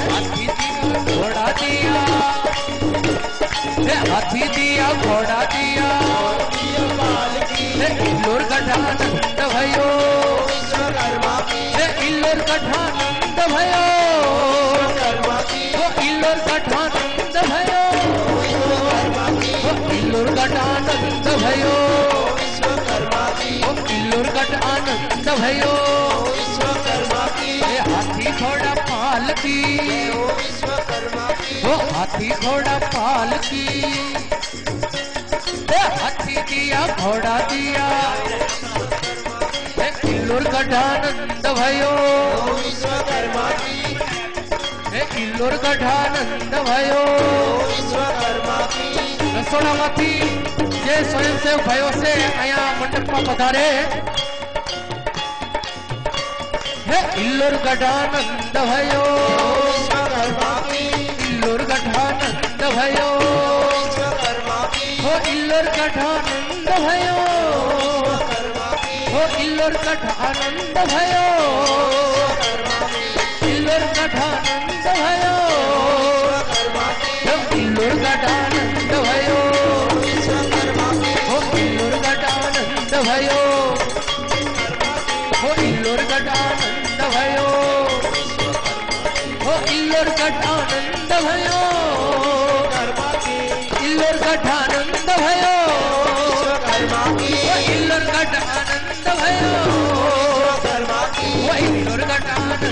हाथी दिया घोड़ा दिया हाथी दिया घोड़ा दिया વિશ્વપાલ કી किल्लोर गढ़ानंद भयो વિશ્વકર્મા કી किल्लोर गढ़ानंद भयो કર્મા કી किल्लोर गढ़ानंद भयो વિશ્વકર્મા કી किल्लोर गढ़ानंद भयो વિશ્વકર્મા કી किल्लोर गढ़ानंद भयो વિશ્વકર્મા કી हाथी घोड़ा पालकी વિશ્વકર્મા કી हाथी घोड़ा पालकी हाथी दिया घोड़ा दिया किल्लोर गढ़ानंद भयो વિશ્વકર્મા કી કિલ્લોર ગઢાનંદ भयो વિશ્વકર્મા કી રસોડામાંથી જે સ્વયંસેવક ભાઈઓ છે અહીંયા મંડપમાં પધારે હે કિલ્લોર ગઢાનંદ भयो વિશ્વકર્મા કી કિલ્લોર ગઢાનંદ भयो વિશ્વકર્મા કી હો કિલ્લોર ગઢાનંદ भयो કર્મા કી હો કિલ્લોર ગઢાનંદ भयो કિલ્લોર ગઢાનંદ भयो કર્મા કી હો કિલ્લોર ગઢાનંદ भयो વિશ્વકર્મા કી હો કિલ્લોર ગઢાનંદ भयो હો કિલ્લોર ગઢાનંદ भयो હો કિલ્લોર ગઢાનંદ भयो કર્મા કી કિલ્લોર ગઢાનંદ भयो વિશ્વકર્મા કી હો કિલ્લોર ગઢાનંદ भयो કર્મા કી હો કિલ્લોર ગઢાનંદ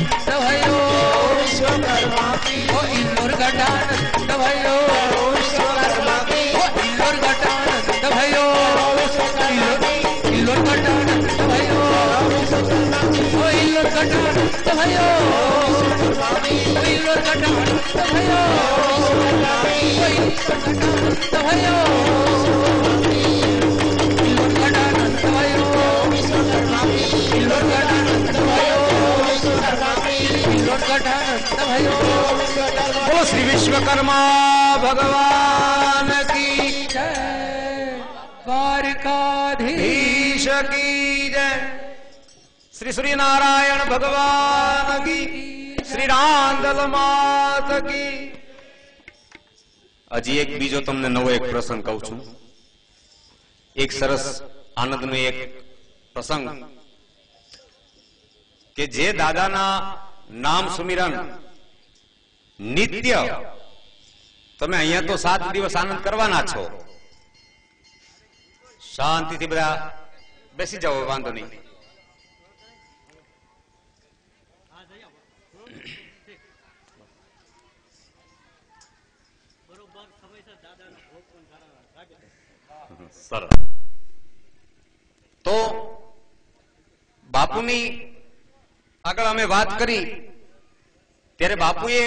भयो વિશ્વકર્મા કી હો કિલ્લોર ગઢાનંદ भयो વિશ્વકર્મા કી હો કિલ્લોર ગઢાનંદ भयो કિલ્લોર ગઢાનંદ भयो હો કિલ્લોર ગઢાનંદ भयो હો કિલ્લોર ગઢાનંદ भयो હો કિલ્લોર ગઢાનંદ भयो કિલ્લોર ગઢાનંદ भयो વિશ્વકર્મા કી કિલ્લોર ગઢાનંદ भयो વિશ્વકર્મા કી કિલ્લોર ગઢાનંદ भयो બોલો શ્રી વિશ્વકર્મા ભગવાન કી જય દ્વારકાધીશ ઈશ કી જય શ્રી સૂર્યનારાયણ ભગવાન કી શ્રી રાંદલ માત કી હજી એક બીજો તમને નવો એક પ્રસંગ કહું છું. એક સરસ આનંદનો એક પ્રસંગ કે જે દાદાના નામ સુમિરન નિત્ય તમે અહીંયા તો 7 દિવસ આનંદ કરવાના છો. શાંતિથી બધા બેસી જાઓ, વાંધો નહીં. સરસ. તો બાપુની આગળ અમે વાત કરી ત્યારે બાપુએ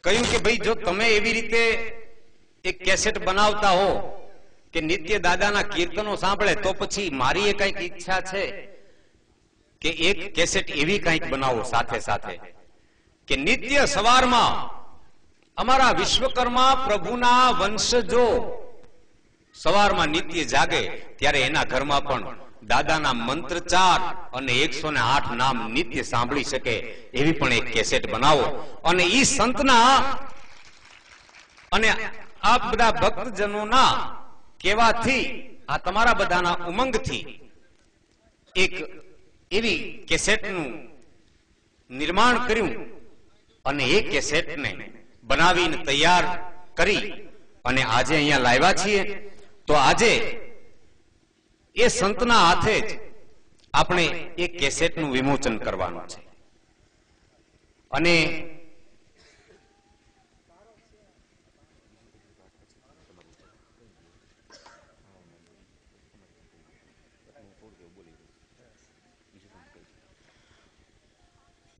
કહ્યું કે ભાઈ જો તમે એવી રીતે એક કેસેટ બનાવતા હો કે નિત્ય દાદાના કીર્તનો સાંભળે તો પછી મારી એ કઈક ઈચ્છા છે કે એક કેસેટ એવી કંઈક બનાવો સાથે સાથે કે નિત્ય સવારમાં અમારા વિશ્વકર્મા પ્રભુના વંશજો સવારમાં નિત્ય જાગે ત્યારે એના ઘરમાં પણ દાદાના મંત્રચાર અને 108 નામ નિત્ય સાંભળી શકે એવી પણ એક કેસેટ બનાવો અને ઈ સંતના અને આ બધા ભક્તજનોના કહેવાથી આ તમારા બધાના ઉમંગથી એક એવી કેસેટનું નિર્માણ કર્યું અને એ કેસેટને બનાવીને તૈયાર કરી અને આજે અહીંયા લાવ્યા છીએ. તો આજે એ સંતના હાથે જ આપણે એ કેસેટનું વિમોચન કરવાનું છે. અને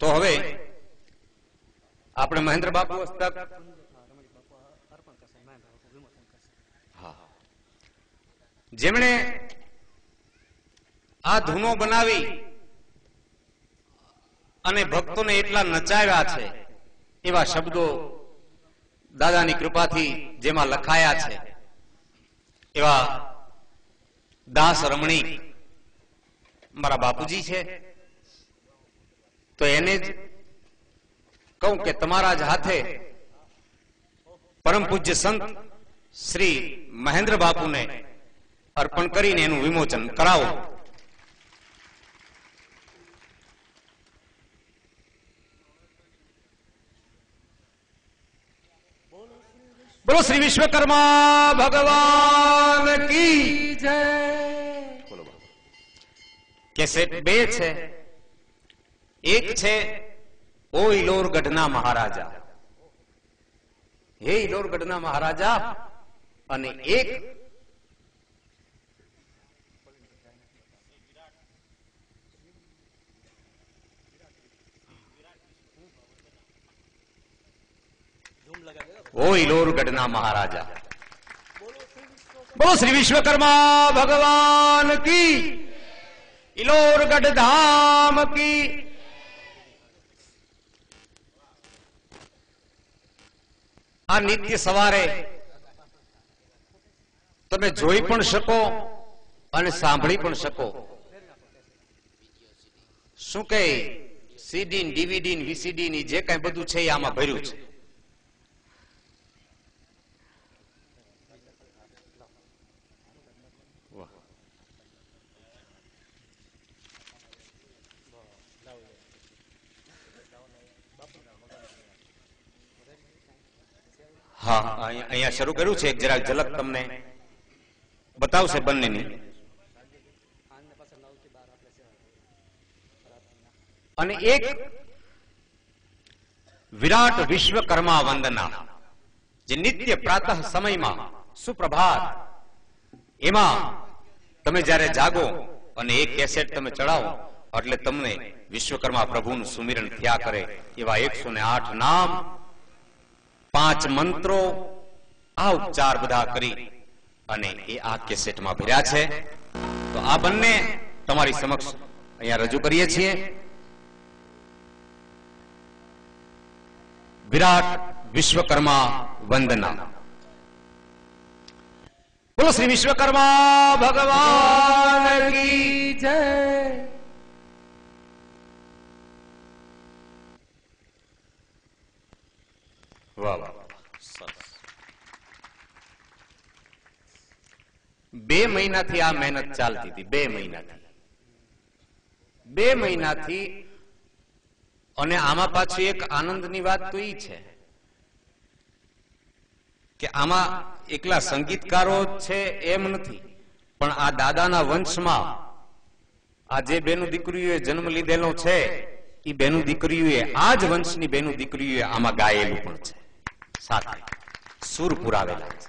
તો હવે આપણે મહેન્દ્ર બાપુ હસ્તક જેમણે આ ધૂનો બનાવી અને ભક્તોને એટલા નચાવ્યા છે એવા શબ્દો દાદાની કૃપાથી જેમાં લખાયા છે એવા દાસ રમણીક મારા બાપુજી છે. તો એને જ કહું કે તમારા જ હાથે પરમ પૂજ્ય સંત શ્રી મહેન્દ્ર બાપુને અર્પણ કરીને એનું વિમોચન કરાવો. બોલો શ્રી વિશ્વકર્મા ભગવાન કી જય. કેસેટ 2 છે. એક છે ઓ ઇલોરગઢના મહારાજા, હે ઇલોરગઢના મહારાજા, અને એક ઓ ઇલોરગઢના મહારાજા. બોલો શ્રી વિશ્વકર્મા ભગવાન કી, ઇલોરગઢ ધામ કી. આ નિત્ય સવારે તમે જોઈ પણ શકો અને સાંભળી પણ શકો. શું કે સીડી ડીવીડી વીસીડી ની જે કઈ બધું છે એ આમાં ભર્યું છે. હા, અહીંયા શરૂ કર્યું છે. એક જરાક ઝલક તમને બતાવશે બંનેની. અને એક વિરાટ વિશ્વકર્મા વંદના જે નિત્ય પ્રાતઃ સમયમાં સુપ્રભાત એમાં તમે જ્યારે જાગો અને એક કેસેટ તમે ચડાવો એટલે તમને વિશ્વકર્મા પ્રભુનું સુમિરન થયા કરે એવા 108 નામ, 5 મંત્રો, આ ઉપચાર બધા કરી અને એ આ કેસેટમાં ભર્યા છે. તો આ બંને તમારી સમક્ષ અહીંયા રજૂ કરીએ છીએ. વિરાટ વિશ્વકર્મા વંદના. બોલો શ્રી વિશ્વકર્મા ભગવાન કી જય. વાહ વાહ, સરસ. 2 મહિનાથી આ મહેનત ચાલતી હતી. 2 મહિનાથી. અને આમાં પાછી એક આનંદની વાત તો ઈ છે કે આમાં એકલા સંગીતકારો છે એમ નથી, પણ આ દાદાના વંશમાં આ જે બેનું દીકરીઓએ જન્મ લીધેલો છે એ બેનું દીકરીઓએ, આ જ વંશની બેનું દીકરીઓએ આમાં ગાયેલું પણ છે, સાથે સુર પુરાવેલા છે.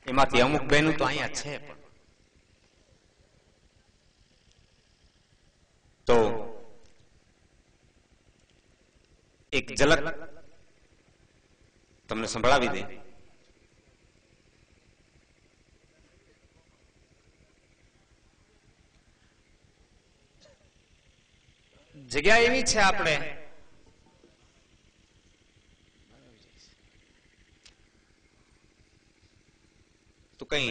એમાંથી અમુક બેનું તો અહીંયા છે પણ. તો એક ઝલક તમને સંભળાવી દે. જગ્યા એવી છે આપણે તો કઈ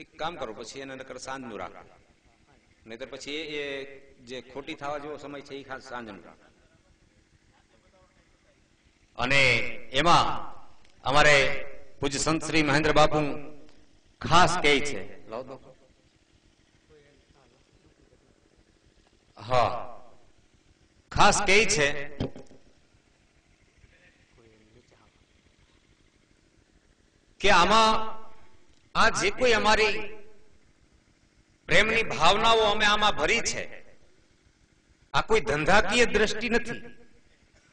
એક કામ કરો, પછી એને નકર સાંજનું રાખો, નહીતર પછી એ જે ખોટી થવા જેવો સમય છે એ ખાસ સાંજનું રાખો. અને એમાં અમારે પૂજ્ય સંત શ્રી મહેન્દ્ર બાપુ ખાસ કહે છે, હા ખાસ કહે છે કે આમાં આ જે કોઈ અમારી પ્રેમની ભાવનાઓ અમે આમાં ભરી છે, આ કોઈ ધંધાકીય દ્રષ્ટિ નથી,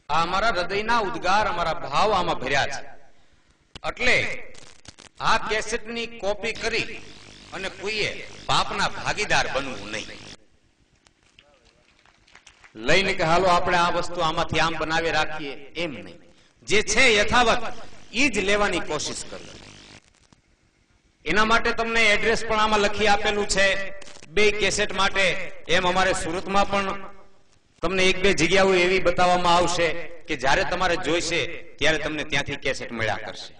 આ અમારા હૃદયના ઉદ્ગાર, અમારા ભાવ આમાં ભર્યા છે. એટલે આ કેસેટની કોપી કરી અને કોઈએ પાપના ભાગીદાર બનવું નહીં. લઈને કે હાલો આપણે આ વસ્તુ આમાંથી આમ બનાવી રાખીએ, એમ નહીં. જે છે યથાવત ઈ જ લેવાની કોશિશ કરવી. એના માટે તમને એડ્રેસ પણ આમાં લખી આપેલું છે 2 કેસેટ માટે. એમ અમારે સુરતમાં પણ તમને 1-2 જગ્યાઓ એવી બતાવવામાં આવશે કે જ્યારે તમારે જોઈશે ત્યારે તમને ત્યાંથી કેસેટ મળ્યા કરશે.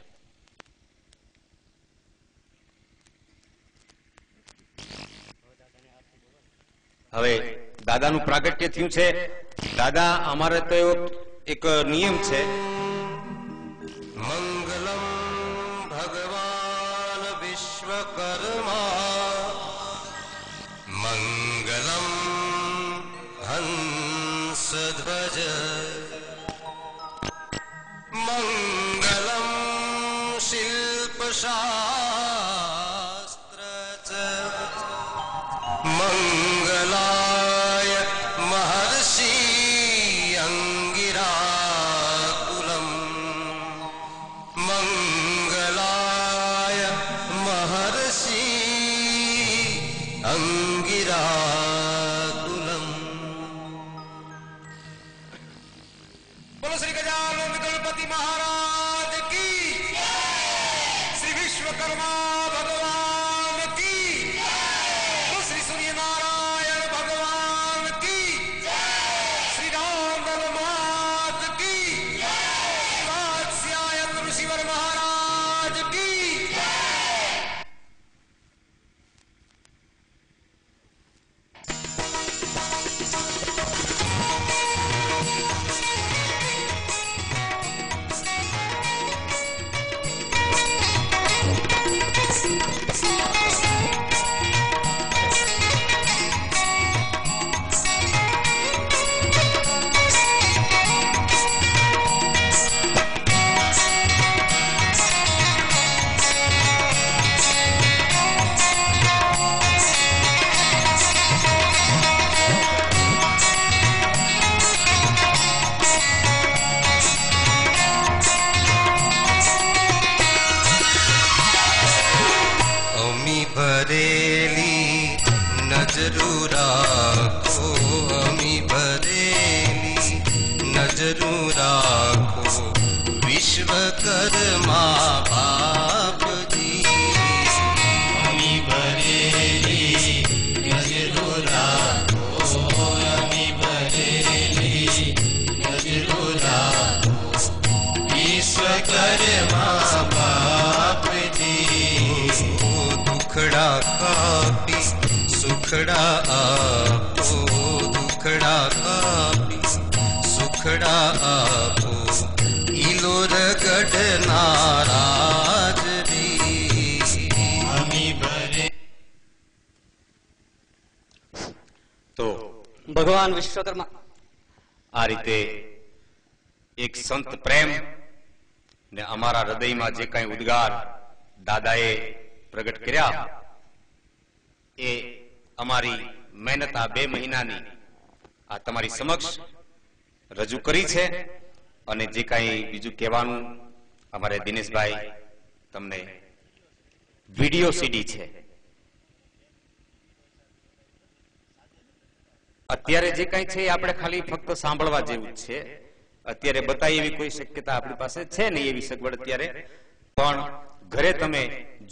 હવે દાદાનું પ્રાગટ્ય થયું છે. દાદા અમારે તો એવો એક નિયમ છે, મંગલમ ભગવાન વિશ્વકર્મા, મંગલમ હંસધ્વજ, મંગલમ શિલ્પશાસ્ત્ર ચ, મંગલાય મહર્ષિ અંગિરાકુલમ, મંગલાય મહર્ષિ અંગિરાકુલમ. બોલો શ્રી ગજાનંદ ગણપતિ મહારાજ કી, શ્રી વિશ્વકર્મા ભગવાન કી, શ્રી સૂર્યનારાયણ ભગવાન કી, શ્રી રામદલ માત કી, વાત્સ્યાયન ઋષિવર મહારાજ કી. અમી ભરેલી નજરું રાખો, અમી ભરેલી નજરું રાખો, વિશ્વકર્મા બાપજી. અમી ભરેલી નજરું રાખો, અમી ભરેલી નજરું રાખો, વિશ્વકર્મા બાપજી. દુખડા કાપી સુખડા આપો, દુખડા કાપી સુખડા આપો, ઇલોર ગઢના રાજરી. અમી ભરે. તો ભગવાન વિશ્વકર્મા આ રીતે એક સંત પ્રેમ ને અમારા હૃદયમાં જે કઈ ઉદ્ગાર દાદાએ પ્રગટ કર્યા એ અમારી મહેનત આ 2 મહિનાની આ તમારી સમક્ષ રજૂ કરી છે. અને જે કઈ બીજું કહેવાનું અમારે દિનેશભાઈ તમને વિડીયો સીડી છે. અત્યારે જે કઈ છે એ આપણે ખાલી ફક્ત સાંભળવા જેવું જ છે. અત્યારે બતાવી એવી કોઈ શક્યતા આપણી પાસે છે નહીં, એવી સગવડ અત્યારે. પણ ઘરે તમે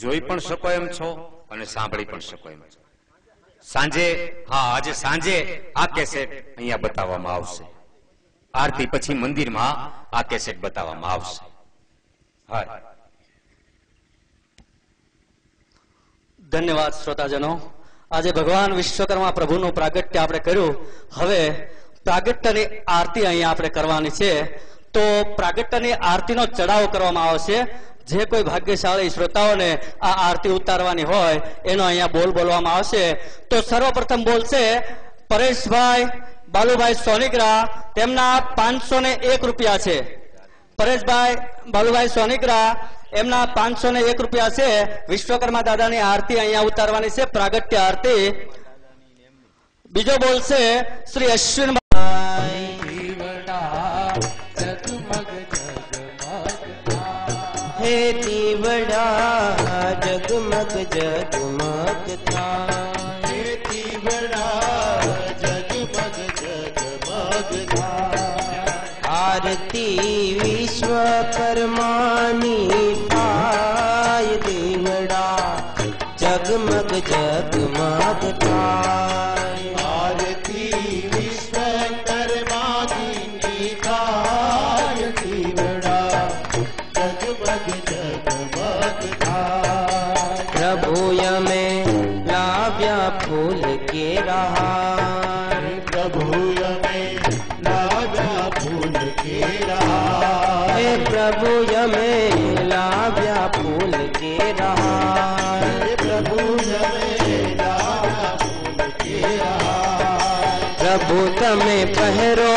જોઈ પણ શકો એમ છો અને સાંભળી પણ શકો એમ છો. સાંજે, હા આજે સાંજે આ કેસેટ અહીંયા બતાવવામાં આવશે. આરતી પછી મંદિરમાં આ કેસેટ બતાવવામાં આવશે. હા, ધન્યવાદ શ્રોતાજનો. આજે ભગવાન વિશ્વકર્મા પ્રભુનું પ્રાગટ્ય આપણે કર્યું. હવે પ્રાગટ્યની આરતી અહીંયા આપણે કરવાની છે. તો પ્રાગટ્યની આરતીનો ચડાવ કરવામાં આવશે. જે કોઈ ભાગ્યશાળી શ્રોતાઓને આ આરતી ઉતારવાની હોય એનો અહીંયા બોલ બોલવામાં આવશે. તો સર્વપ્રથમ બોલશે પરેશભાઈ બાલુભાઈ સોનીગ્રા. તેમના 501 રૂપિયા છે. પરેશભાઈ બાલુભાઈ સોનીગ્રા એમના 501 રૂપિયા છે. વિશ્વકર્મા દાદાની આરતી અહીંયા ઉતારવાની છે, પ્રાગટ્ય આરતી. બીજો બોલશે શ્રી અશ્વિનભાઈ. હે દીવડા જગમગ જગમગ થાય, હે દીવડા જગમગ જગમગ થાય. આરતી વિશ્વકર્માની થાય, દીવડા જગમગ જગમગ થાય. આરતી વિશ્વકર્માની થાય, દીવડા जगमग जगमग था. प्रभु यमे लाव्या फूल के रहा, प्रभु यमे लाव्या फूल के रहा. हे प्रभु यमे लाव्या फूल के रहा, हे प्रभु यमे लाव्या फूल के रहा. प्रभु તમે પહેરો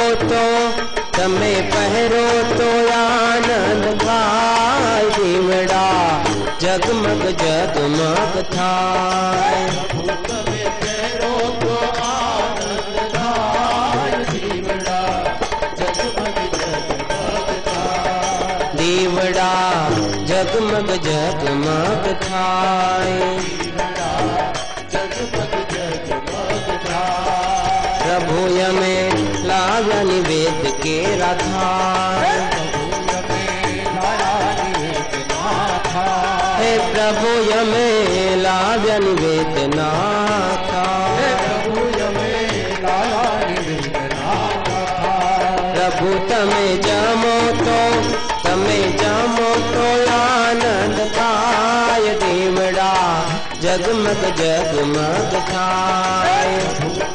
તો આનંદ થાય, દીવડા જગમગ જગમગ થાય. તમે પહેરો તો આનંદ થાય, દીવડા જગમગ જગમગ થાય. દીવડા જગમગ જગમગ થાય, જગમગ જગમગ થાય. प्रभु यमे लाव्या निवेद के रथा, हे प्रभु यमे लाव्या निवेद नाथा, प्रभु તમે જમો તો આનંદ થાય, દીવડા જગમગ જગમગ થાય.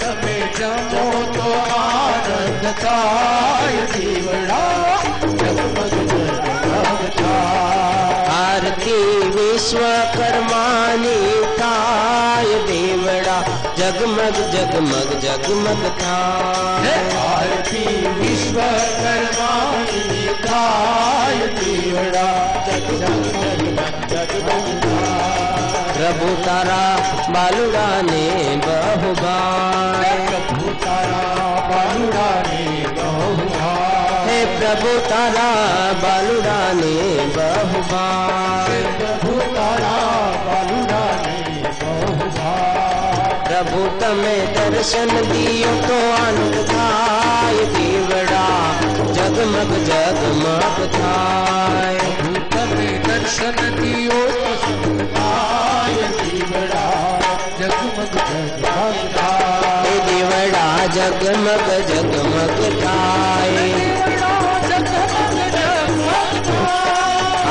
તમે જમો તો આનંદ થાય, દીવડા જગમગ જગમગ થાય. આરતી વિશ્વકર્માની થાય, દીવડા જગમગ જગમગ જગમગ થાય. આરતી વિશ્વકર્માની થાય, દીવડા જગમગ જગમગ જગમગ થાય. પ્રભુ તારા બાલુડાને બહુ ભાય, પ્રભુ તારા બાલુડાને બહુ ભાય. હે પ્રભુ તારા બાલુડાને બહુ ભાય, પ્રભુ તારા બાલુડાને બહુ ભાય. પ્રભુ તમે દર્શન દિયો તો આનંદ થાય, દીવડા જગમગ જગમગ થાય. તમે દર્શન દિયો તો जगमग जगमग थाय, દીવડા જગમગ જગમગ થાય.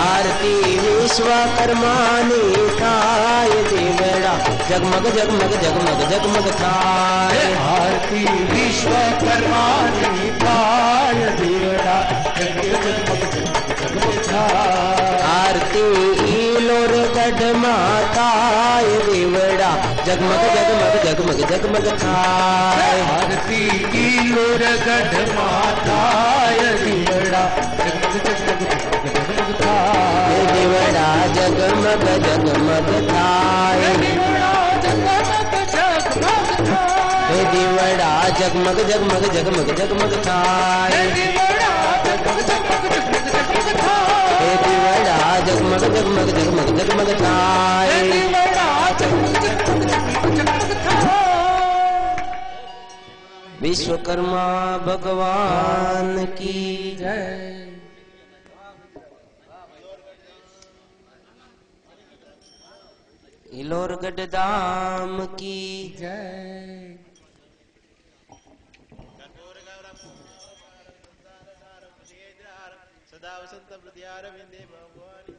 આરતી વિશ્વકર્માની થાય, દીવડા જગમગ જગમગ જગમગ જગમગ થાય. આરતી વિશ્વકર્માની થાય, દીવડા જગમગ જગમગ થાય. આરતી ઈલોર ગઢમાં થાય, દીવડા જગમગ જગમગ જગમગ જગમગ થાય. આરતી ઈલોર ગઢમાં થાય, દીવડા જગમગ જગમગ જગમગ થાય. દીવડા જગમગ જગમગ થાય, દીવડા જગમગ જગમગ જગમગ જગમગ થાય. દીવડા જગમગ જગમગ જગમગ જગમગ થાય. વિશ્વકર્મા ભગવાન કી જય. ઇલોરગઢ ધામ કી જય સદા વસંત પ્રત્યારવિંદે ભગવાન